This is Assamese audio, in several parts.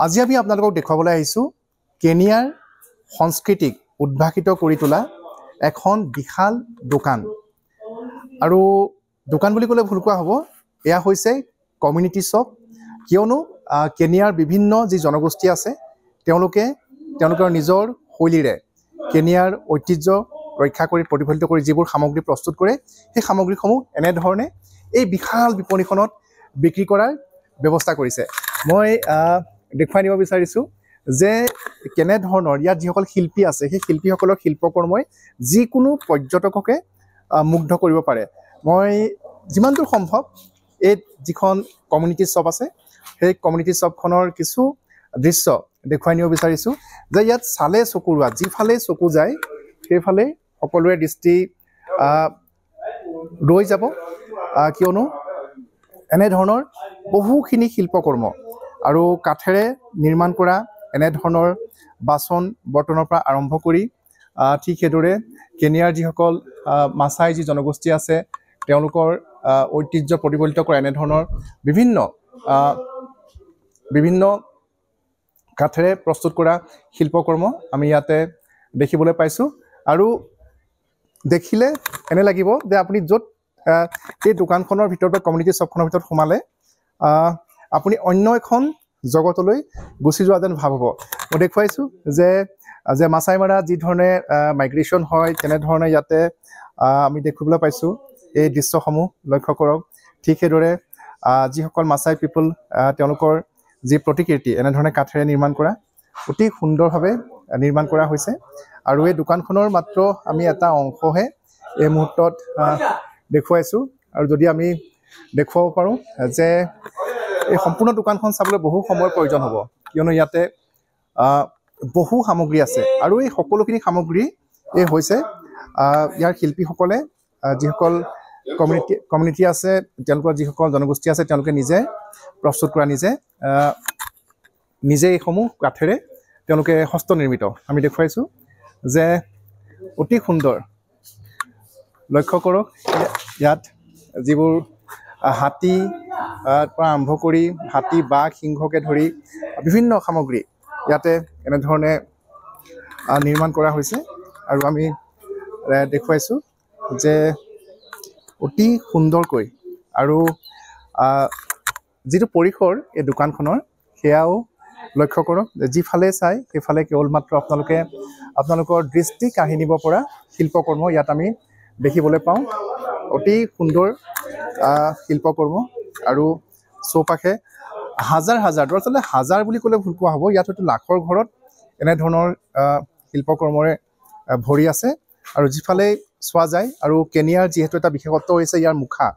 আজি আমি আপোনালোকক দেখুৱাবলৈ আহিছোঁ কেনিয়াৰ সংস্কৃতিক উদ্ভাসিত কৰি তোলা এখন বিশাল দোকান। আৰু দোকান বুলি ক'লে ভুল কোৱা হ'ব, এয়া হৈছে কমিউনিটি শ্বপ। কিয়নো কেনিয়াৰ বিভিন্ন যি জনগোষ্ঠী আছে তেওঁলোকৰ নিজৰ শৈলীৰে কেনিয়াৰ ঐতিহ্য ৰক্ষা কৰি প্ৰতিফলিত কৰি যিবোৰ সামগ্ৰী প্ৰস্তুত কৰে, সেই সামগ্ৰীসমূহ এনেধৰণে এই বিশাল বিপণীখনত বিক্ৰী কৰাৰ ব্যৱস্থা কৰিছে। মই দেখুৱাই নিব বিচাৰিছোঁ যে কেনেধৰণৰ ইয়াত যিসকল শিল্পী আছে সেই শিল্পীসকলৰ শিল্পকৰ্মই যিকোনো পৰ্যটককে মুগ্ধ কৰিব পাৰে। মই যিমান দূৰ সম্ভৱ এই যিখন কমিউনিটি শ্বপ আছে সেই কমিউনিটি শ্বপখনৰ কিছু দৃশ্য দেখুৱাই নিব বিচাৰিছোঁ যে ইয়াত চালে চকুৰোৱা, যিফালে চকু যায় সেইফালে সকলোৰে দৃষ্টি ৰৈ যাব। কিয়নো এনেধৰণৰ বহুখিনি শিল্পকৰ্ম আৰু কাঠেৰে নিৰ্মাণ কৰা এনেধৰণৰ বাচন বৰ্তনৰ পৰা আৰম্ভ কৰি ঠিক সেইদৰে কেনিয়াৰ যিসকল মাছাই যি জনগোষ্ঠী আছে তেওঁলোকৰ ঐতিহ্য প্ৰতিফলিত কৰা এনেধৰণৰ বিভিন্ন কাঠেৰে প্ৰস্তুত কৰা শিল্পকৰ্ম আমি ইয়াতে দেখিবলৈ পাইছোঁ। আৰু দেখিলে এনে লাগিব যে আপুনি য'ত এই দোকানখনৰ ভিতৰত বা কমিউনিটি শ্বপখনৰ ভিতৰত সোমালে আপুনি অন্য এখন জগতলৈ গুচি যোৱা যেন ভাৱ হ'ব। মই দেখুৱাইছোঁ যে মাছাই মাৰা যি ধৰণে মাইগ্ৰেশ্যন হয় তেনেধৰণে ইয়াতে আমি দেখিবলৈ পাইছোঁ। এই দৃশ্যসমূহ লক্ষ্য কৰক। ঠিক সেইদৰে যিসকল মাছাই পিপল তেওঁলোকৰ যি প্ৰতিকৃতি এনেধৰণে কাঠেৰে নিৰ্মাণ কৰা অতি সুন্দৰভাৱে নিৰ্মাণ কৰা হৈছে। আৰু এই দোকানখনৰ মাত্ৰ আমি এটা অংশহে এই মুহূৰ্তত দেখুৱাইছোঁ। আৰু যদি আমি দেখুৱাব পাৰোঁ যে এই সম্পূৰ্ণ দোকানখন চাবলৈ বহু সময়ৰ প্ৰয়োজন হ'ব, কিয়নো ইয়াতে বহু সামগ্ৰী আছে। আৰু এই সকলোখিনি সামগ্ৰী এই হৈছে ইয়াৰ শিল্পীসকলে যিসকল কমিউনিটি আছে তেওঁলোকৰ যিসকল জনগোষ্ঠী আছে তেওঁলোকে নিজে প্ৰস্তুত কৰা, নিজে এইসমূহ কাঠেৰে তেওঁলোকে হস্তনিৰ্মিত। আমি দেখুৱাইছোঁ যে অতি সুন্দৰ। লক্ষ্য কৰক ইয়াত যিবোৰ হাতী পৰা আৰম্ভ কৰি হাতী বাঘ সিংহকে ধৰি বিভিন্ন সামগ্ৰী ইয়াতে এনেধৰণে নিৰ্মাণ কৰা হৈছে। আৰু আমি দেখুৱাইছোঁ যে অতি সুন্দৰকৈ আৰু যিটো পৰিসৰ এই দোকানখনৰ সেয়াও লক্ষ্য কৰক। যিফালে চাই সেইফালে কেৱল মাত্ৰ আপোনালোকৰ দৃষ্টি কাঢ়ি নিব পৰা শিল্পকৰ্ম ইয়াত আমি দেখিবলৈ পাওঁ। অতি সুন্দৰ শিল্পকৰ্ম আৰু চৌপাশে হাজাৰ দৰাচলতে হাজাৰ বুলি ক'লে ভুল কোৱা হ'ব, ইয়াত হয়তো লাখৰ ঘৰত এনেধৰণৰ শিল্পকৰ্মৰে ভৰি আছে। আৰু যিফালে চোৱা যায়, আৰু কেনিয়াৰ যিহেতু এটা বিশেষত্ব হৈছে ইয়াৰ মুখা,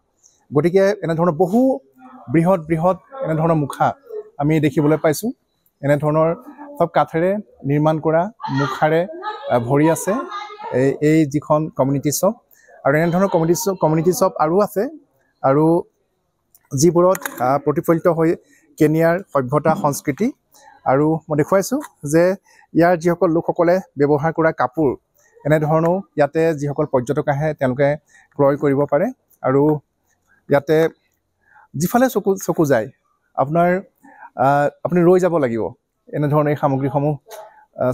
গতিকে এনেধৰণৰ বহু বৃহৎ এনেধৰণৰ মুখা আমি দেখিবলৈ পাইছোঁ। এনেধৰণৰ চব কাঠেৰে নিৰ্মাণ কৰা মুখাৰে ভৰি আছে এই যিখন কমিউনিটি শ্বপ। আৰু এনেধৰণৰ কমিউনিটি শ্বপ আৰু আছে, আৰু যিবোৰত প্ৰতিফলিত হৈ কেনিয়াৰ সভ্যতা সংস্কৃতি। আৰু মই দেখুৱাইছোঁ যে ইয়াৰ যিসকল লোকসকলে ব্যৱহাৰ কৰা কাপোৰ এনেধৰণেও ইয়াতে যিসকল পৰ্যটক আহে তেওঁলোকে ক্ৰয় কৰিব পাৰে। আৰু ইয়াতে যিফালে চকু যায় আপুনি ৰৈ যাব লাগিব। এনেধৰণৰ এই সামগ্ৰীসমূহ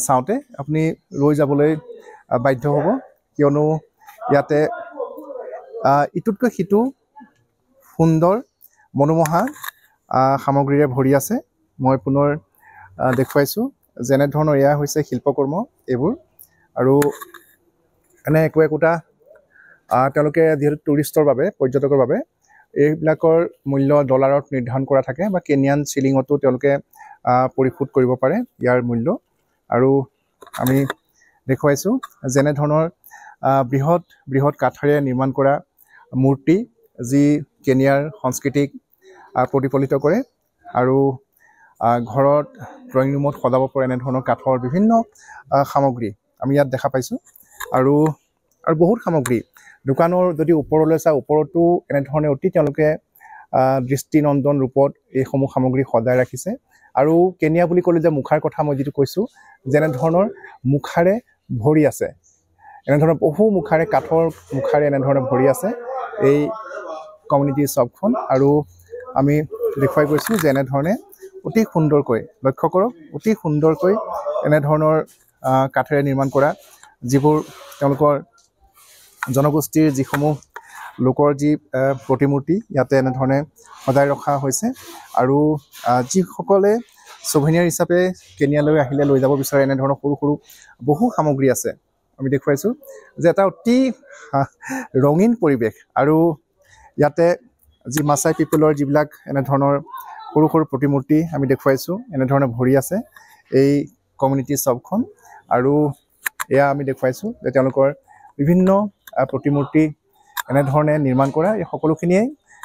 চাওঁতে আপুনি ৰৈ যাবলৈ বাধ্য হ'ব, কিয়নো ইয়াতে ইটোতকৈ সিটো সুন্দৰ মনোমোহা সামগ্ৰীৰে ভৰি আছে। মই পুনৰ দেখুৱাইছোঁ যেনেধৰণৰ এয়া হৈছে শিল্পকৰ্ম এইবোৰ। আৰু এনে একোটা তেওঁলোকে যিহেতু টুৰিষ্টৰ বাবে পৰ্যটকৰ বাবে এইবিলাকৰ মূল্য ডলাৰত নিৰ্ধাৰণ কৰা থাকে, বা কেনিয়ান চিলিঙতো তেওঁলোকে পৰিশোধ কৰিব পাৰে ইয়াৰ মূল্য। আৰু আমি দেখুৱাইছোঁ যেনেধৰণৰ বৃহৎ কাঠেৰে নিৰ্মাণ কৰা মূৰ্তি যি কেনিয়াৰ সংস্কৃতিক প্ৰতিফলিত কৰে। আৰু ঘৰত ড্ৰয়িং ৰুমত সজাব পৰা এনেধৰণৰ কাঠৰ বিভিন্ন সামগ্ৰী আমি ইয়াত দেখা পাইছোঁ। আৰু বহুত সামগ্ৰী দোকানৰ যদি ওপৰলৈ চাওঁ, ওপৰতো এনেধৰণে অতি তেওঁলোকে দৃষ্টিনন্দন ৰূপত এইসমূহ সামগ্ৰী সজাই ৰাখিছে। আৰু কেনিয়া বুলি ক'লে যে মুখাৰ কথা মই যিটো কৈছোঁ, যেনেধৰণৰ মুখাৰে ভৰি আছে, এনেধৰণৰ বহু মুখাৰে কাঠৰ মুখাৰে এনেধৰণে ভৰি আছে এই কমিউনিটি শ্বপখন। আৰু আমি দেখুৱাই গৈছোঁ যে এনেধৰণে অতি সুন্দৰকৈ লক্ষ্য কৰক অতি সুন্দৰকৈ এনেধৰণৰ কাঠেৰে নিৰ্মাণ কৰা যিবোৰ তেওঁলোকৰ জনগোষ্ঠীৰ যিসমূহ লোকৰ যি প্ৰতিমূৰ্তি ইয়াতে এনেধৰণে সজাই ৰখা হৈছে আৰু যিসকলে ছুভেনিয়াৰ হিচাপে কেনিয়ালৈ আহিলে লৈ যাব বিচাৰে এনেধৰণৰ সৰু সৰু বহু সামগ্ৰী আছে আমি দেখুৱাইছোঁ যে এটা অতি ৰঙীন পৰিৱেশ আৰু ইয়াতে যি মাছাই পিপলৰ যিবিলাক এনেধৰণৰ সৰু সৰু প্ৰতিমূৰ্তি আমি দেখুৱাইছোঁ এনেধৰণে ভৰি আছে এই কমিউনিটি শ্বপখন আৰু এয়া আমি দেখুৱাইছোঁ যে তেওঁলোকৰ বিভিন্ন প্ৰতিমূৰ্তি এনেধৰণে নিৰ্মাণ কৰা এই সকলোখিনিয়ে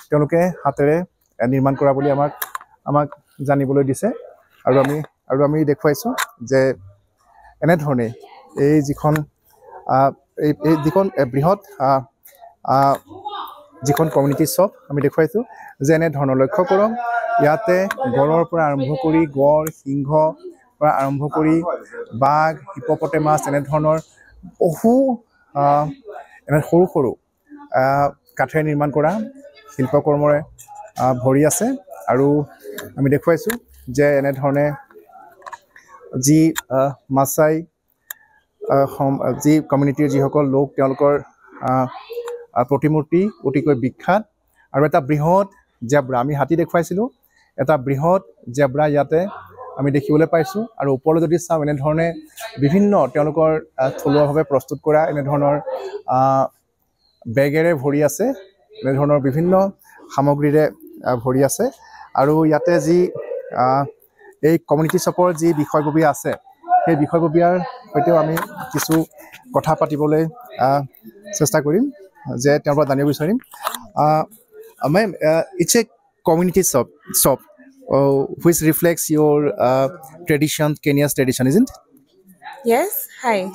তেওঁলোকে হাতেৰে নিৰ্মাণ কৰা বুলি আমাক জানিবলৈ দিছে আৰু আমি দেখুৱাইছোঁ যে এনেধৰণে এই যিখন বৃহৎ যিখন কমিউনিটি শ্বপ আমি দেখুৱাইছোঁ যে এনেধৰণৰ লক্ষ্য কৰক ইয়াতে গড়ৰ পৰা আৰম্ভ কৰি গড় সিংহ পৰা আৰম্ভ কৰি বাঘ হিপপটেমাছ এনেধৰণৰ বহু সৰু সৰু কাঠেৰে নিৰ্মাণ কৰা শিল্পকৰ্মৰে ভৰি আছে আৰু আমি দেখুৱাইছোঁ যে এনেধৰণে যি মাছাই যি কমিউনিটিৰ যিসকল লোক তেওঁলোকৰ প্ৰতিমূৰ্তি অতিকৈ বিখ্যাত আৰু এটা বৃহৎ জেব্ৰা আমি হাতী দেখুৱাইছিলোঁ এটা বৃহৎ জেব্ৰা ইয়াতে আমি দেখিবলৈ পাইছোঁ আৰু ওপৰলৈ যদি চাওঁ এনেধৰণে বিভিন্ন তেওঁলোকৰ থলুৱাভাৱে প্ৰস্তুত কৰা এনেধৰণৰ বেগেৰে ভৰি আছে এনেধৰণৰ বিভিন্ন সামগ্ৰীৰে ভৰি আছে আৰু ইয়াতে যি এই কমিউনিটি শ্বপৰ যি বিষয়ববীয়া আছে সেই বিষয়ববীয়াৰ সৈতেও আমি কিছু কথা পাতিবলৈ চেষ্টা কৰিম যে তেওঁৰ পৰা জানিব বিচাৰিম ma'am it's a community shop which reflects your tradition, Kenya's tradition, isn't it? Yes, hi.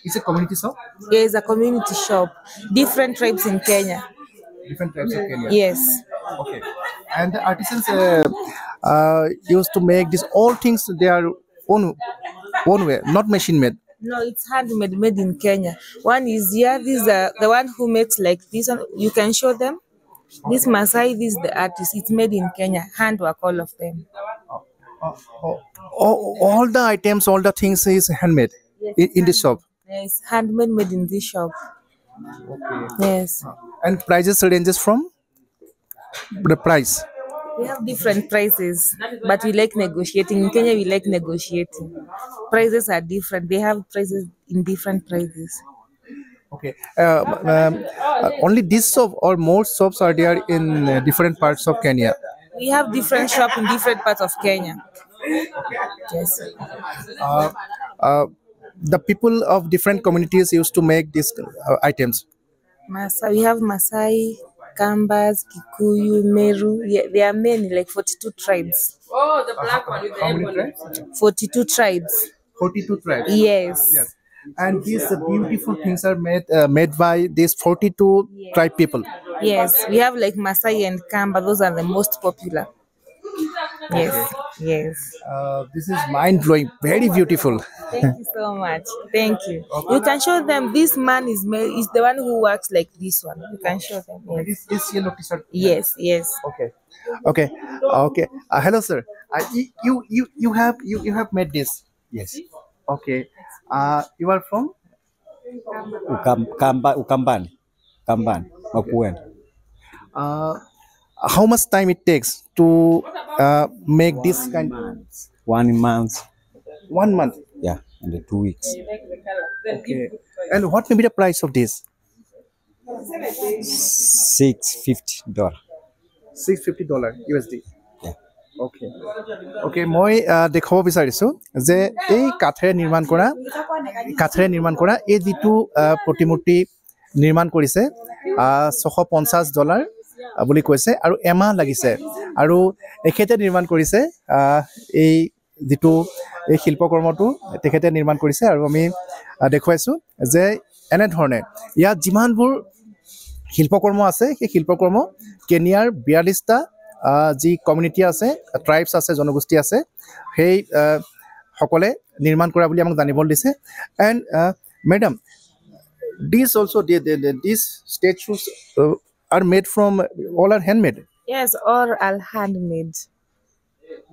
It's a community shop? Yeah, it's a community shop. Different tribes in Kenya. Different tribes of Kenya? Yes. Okay. And the artisans used to make these all things their own way, not machine made? No, it's handmade, made in Kenya. One is here, this is the one who makes like this one. You can show them. This Masai, this is the artist. It's made in Kenya. Handwork, all of them. All the items, all the things is handmade in this shop? Yes, handmade, made in this shop. Okay. Yes. And prices ranges from? The price? We have different prices, but we like negotiating. In Kenya, we like negotiating. Prices are different. They have prices in different prices. Okay. Only this shop or more shops are there in different parts of Kenya? We have different shops in different parts of Kenya. Yes. The people of different communities used to make these items? We have Masai, Kambas, Kikuyu, Meru. Yeah, there are many, like 42 tribes. Oh, the black one with the How many emblem. tribes? 42 tribes. 42 tribes? Yes. Yes. And these beautiful things are made by these 42 tribe people? Yes. We have like Masai and Kamba. Those are the most popular. Yes. Yes. This is mind-blowing. Very beautiful. Thank you so much. Thank you. You can show them. This man is the one who works like this one. You can show them. Yes. This yellow t-shirt? Yes. Yes. Okay. Hello, sir. You have made this? Yes. Okay. You are from? Ukamban, Mapuan. How much time it takes to make this kind? 1 month. 1 month. Yeah, and 2 weeks. Okay. And what may be the price of this? $650. $650 USD. Yeah. Okay, মই দেখাব বিচাৰিছোঁ যে এই কাঠেৰে নিৰ্মাণ কৰা এই যিটো প্ৰতিমূৰ্তি নিৰ্মাণ কৰিছে $650 বুলি কৈছে আৰু এমাহ লাগিছে আৰু এখেতে নিৰ্মাণ কৰিছে এই যিটো এই শিল্পকৰ্মটো তেখেতে নিৰ্মাণ কৰিছে আৰু আমি দেখুৱাইছোঁ যে এনেধৰণে ইয়াত যিমানবোৰ শিল্পকৰ্ম আছে সেই শিল্পকৰ্ম কেনিয়াৰ 42টা যি কমিউনিটি আছে ট্ৰাইবছ আছে জনগোষ্ঠী আছে সেই সকলে নিৰ্মাণ কৰা বুলি আমাক জানিবলৈ দিছে and madam these also these statues are made from all are handmade? Yes, all are handmade.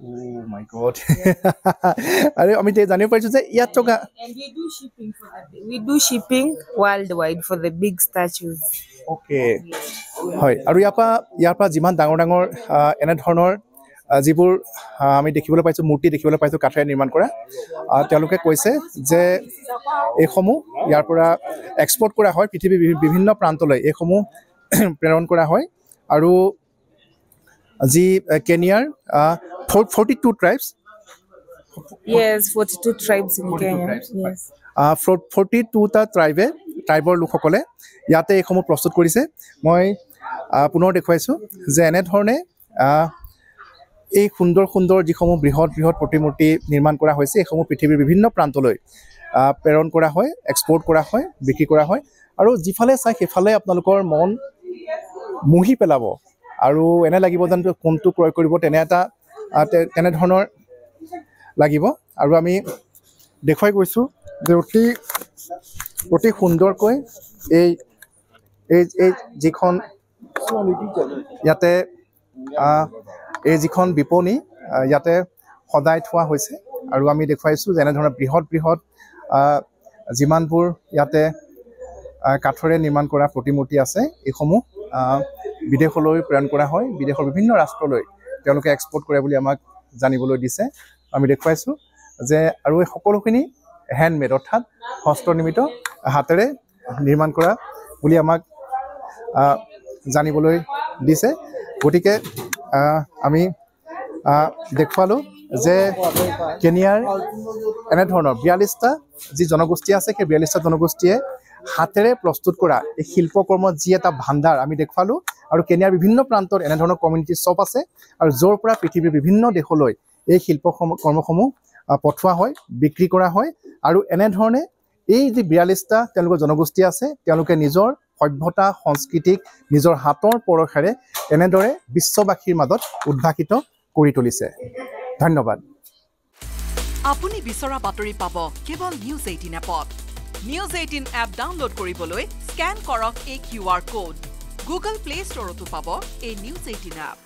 Oh my god. আৰে আমি জানিব পাৰিছো যে ইয়াত থকা And we do shipping worldwide for the big statues. Okay. হয় আৰু ইয়াৰ পৰা যিমান ডাঙৰ ডাঙৰ এনে ধৰণৰ যিবোৰ আমি দেখিবলৈ পাইছো মূৰ্তি দেখিবলৈ পাইছো কাঠেৰে নিৰ্মাণ কৰা তেওঁলোকে কৈছে যে এইসমূহ ইয়াৰ পৰা এক্সপৰ্ট কৰা হয় পৃথিৱীৰ বিভিন্ন প্ৰান্তলৈ এইসমূহ প্ৰেৰণ কৰা হয় আৰু যি কেনিয়াৰ 42 tribes. Yes, 42 tribes in 42 Kenya. tribes, Yes. 42টা ট্ৰাইবৰ লোকসকলে ইয়াতে এইসমূহ প্ৰস্তুত কৰিছে মই পুনৰ দেখুৱাইছোঁ যে এনেধৰণে এই সুন্দৰ সুন্দৰ যিসমূহ বৃহৎ বৃহৎ প্ৰতিমূৰ্তি নিৰ্মাণ কৰা হৈছে এইসমূহ পৃথিৱীৰ বিভিন্ন প্ৰান্তলৈ প্ৰেৰণ কৰা হয় এক্সপৰ্ট কৰা হয় বিক্ৰী কৰা হয় আৰু যিফালে চাই সেইফালে আপোনালোকৰ মন মুহি পেলাব আৰু এনে লাগিব যেন কোনটো ক্ৰয় কৰিব তেনেধৰণৰ লাগিব আৰু আমি দেখুৱাই গৈছোঁ যে অতি সুন্দৰকৈ এই যিখন ইয়াতে এই যিখন বিপণী ইয়াতে সদায় থোৱা হৈছে আৰু আমি দেখুৱাইছোঁ যে এনেধৰণৰ বৃহৎ বৃহৎ যিমানবোৰ ইয়াতে কাঠৰে নিৰ্মাণ কৰা প্ৰতিমূৰ্তি আছে এইসমূহ বিদেশলৈ প্ৰেৰণ কৰা হয় বিদেশৰ বিভিন্ন ৰাষ্ট্ৰলৈ তেওঁলোকে এক্সপৰ্ট কৰে বুলি আমাক জানিবলৈ দিছে আমি দেখুৱাইছোঁ যে আৰু এই সকলোখিনি হেণ্ডমেড অৰ্থাৎ হস্তনিৰ্মিত হাতেৰে নিৰ্মাণ কৰা বুলি আমাক জানিবলৈ দিছে গতিকে আমি দেখুৱালোঁ যে কেনিয়াৰ এনেধৰণৰ 42টা যি জনগোষ্ঠী আছে সেই 42টা জনগোষ্ঠীয়ে হাতেৰে প্ৰস্তুত কৰা এই শিল্পকৰ্ম যি এটা ভাণ্ডাৰ আমি দেখুৱালোঁ আৰু কেনিয়াৰ বিভিন্ন প্ৰান্তত এনেধৰণৰ কমিউনিটি শ্বপ আছে আৰু য'ৰ পৰা পৃথিৱীৰ বিভিন্ন দেশলৈ এই শিল্পকৰ্মসমূহ পঠোৱা হয় বিক্ৰী কৰা হয় আৰু এনেধৰণে এই যি 42টা তেওঁলোকৰ জনগোষ্ঠী আছে তেওঁলোকে নিজৰ সভ্যতা সংস্কৃতিক নিজৰ হাতৰ পৰশেৰে এনেদৰে বিশ্ববাসীৰ মাজত উদ্ভাসিত কৰি তুলিছে ধন্যবাদ আপুনি বিচৰা বাতৰি পাব কেৱল নিউজ 18 এপত নিউজ 18 এপ ডাউনলোড কৰিবলৈ স্ক্যান কৰক এই QR কোড গুগল প্লে ষ্টৰতো পাব এই নিউজ 18 এপ